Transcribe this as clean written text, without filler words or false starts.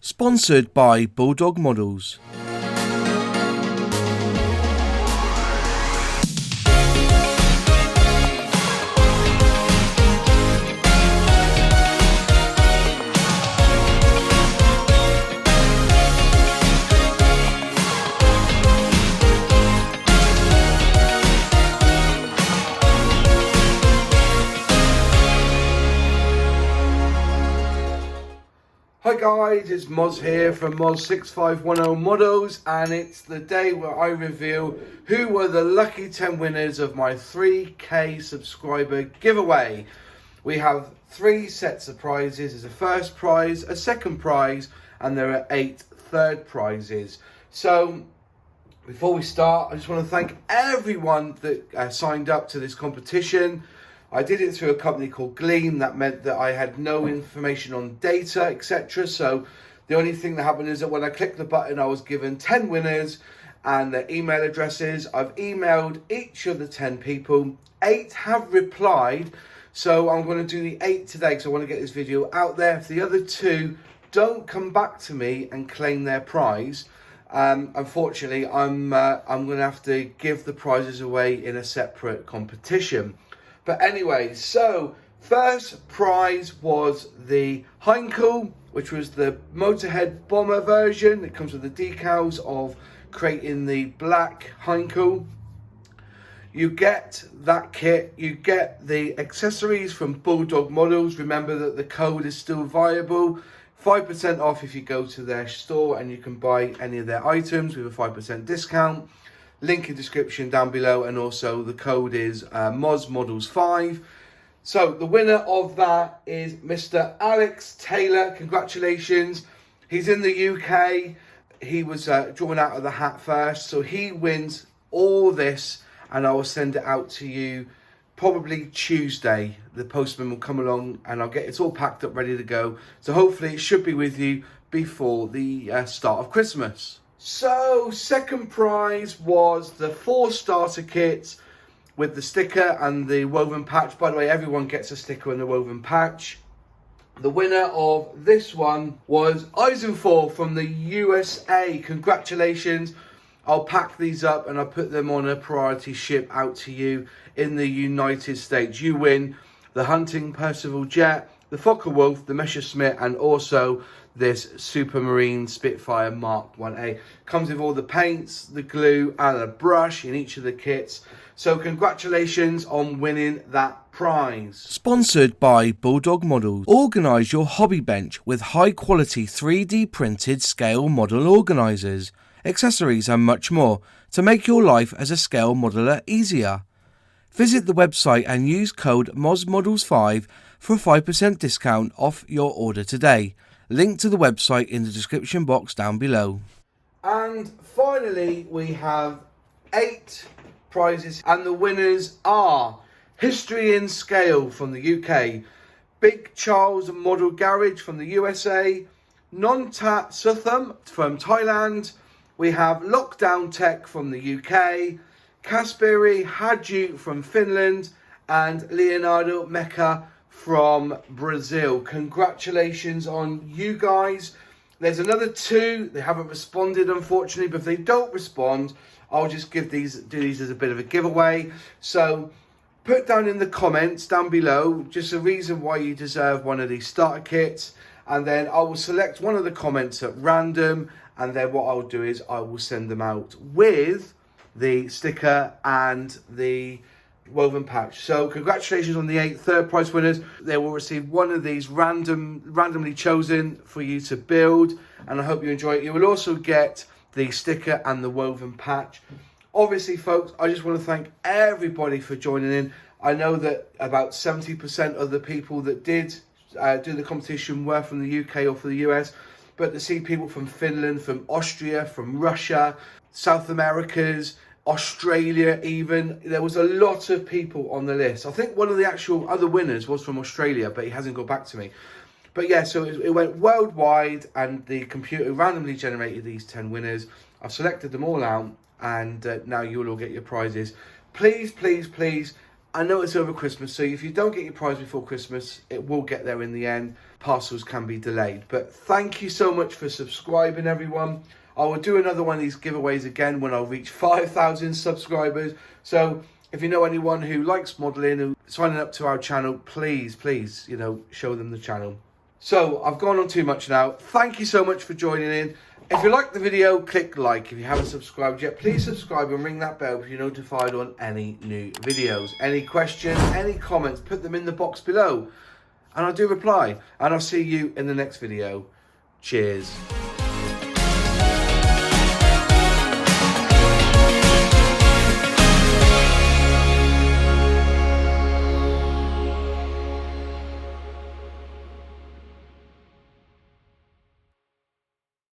Sponsored by Bulldog Models. Hi guys, it's Moz here from Moz6510 Models, and it's the day where I reveal who were the lucky 10 winners of my 3K subscriber giveaway. We have 3 sets of prizes. There's a first prize, a second prize, and there are 8 third prizes. So before we start, I just want to thank everyone that signed up to this competition. I did it through a company called Gleam. That meant that I had no information on data, etc. So the only thing that happened is that when I clicked the button, I was given 10 winners and their email addresses. I've emailed each of the 10 people. 8 have replied. So I'm going to do the 8 today because I want to get this video out there. If the other 2 don't come back to me and claim their prize, unfortunately, I'm going to have to give the prizes away in a separate competition. But anyway, so first prize was the Humbrol, which was the Motorhead bomber version. It comes with the decals of creating the black Humbrol. You get that kit, you get the accessories from Bulldog Models. Remember that the code is still viable. 5% off if you go to their store, and you can buy any of their items with a 5% discount. Link in description down below, and also the code is MozModels5. So the winner of that is Mr. Alex Taylor. Congratulations. He's in the UK. He was drawn out of the hat first, so he wins all this, and I will send it out to you probably Tuesday. The postman will come along and I'll get it all packed up, ready to go. So hopefully it should be with you before the start of Christmas. So second prize was the 4 starter kits with the sticker and the woven patch. By the way, everyone gets a sticker and a woven patch. The winner of this one was Eisenfor from the USA. Congratulations. I'll pack these up and I'll put them on a priority ship out to you in the United States. You win the Hunting Percival Jet, the Fokker Wolf, the Messerschmitt, and also this Supermarine Spitfire Mark 1A. Comes with all the paints, the glue, and a brush in each of the kits. So congratulations on winning that prize. Sponsored by Bulldog Models. Organise your hobby bench with high quality 3D printed scale model organisers, accessories and much more to make your life as a scale modeler easier. Visit the website and use code MozModels5 for a 5% discount off your order today. Link to the website in the description box down below. And finally, we have 8 prizes, and the winners are History in Scale from the UK, Big Charles Model Garage from the USA, Nontat Sutham from Thailand, we have Lockdown Tech from the UK, Kasperi Hadju from Finland, and Leonardo Mecca from Brazil. Congratulations on you guys. There's another 2. They haven't responded, unfortunately, but if they don't respond, I'll just do these as a bit of a giveaway. So put down in the comments down below just a reason why you deserve one of these starter kits, and then I will select one of the comments at random, and then what I'll do is I will send them out with the sticker and the woven patch. So congratulations on the 8 third prize winners. They will receive one of these randomly chosen for you to build, and I hope you enjoy it. You will also get the sticker and the woven patch. Obviously, folks, I just want to thank everybody for joining in. I know that about 70% of the people that did do the competition were from the UK or from the US, but to see people from Finland, from Austria, from Russia, South Americas, Australia even, there was a lot of people on the list. I think one of the actual other winners was from Australia, but he hasn't got back to me. But yeah, so it went worldwide, and the computer randomly generated these 10 winners. I've selected them all out, and now you'll all get your prizes. Please, please, please I know it's over Christmas, so if you don't get your prize before Christmas, it will get there in the end. Parcels can be delayed. But thank you so much for subscribing, everyone. I will do another one of these giveaways again when I reach 5,000 subscribers. So if you know anyone who likes modelling and signing up to our channel, please, you know, show them the channel. So I've gone on too much now. Thank you so much for joining in. If you liked the video, click like. If you haven't subscribed yet, please subscribe and ring that bell to be notified on any new videos. Any questions, any comments, put them in the box below and I'll do reply. And I'll see you in the next video. Cheers.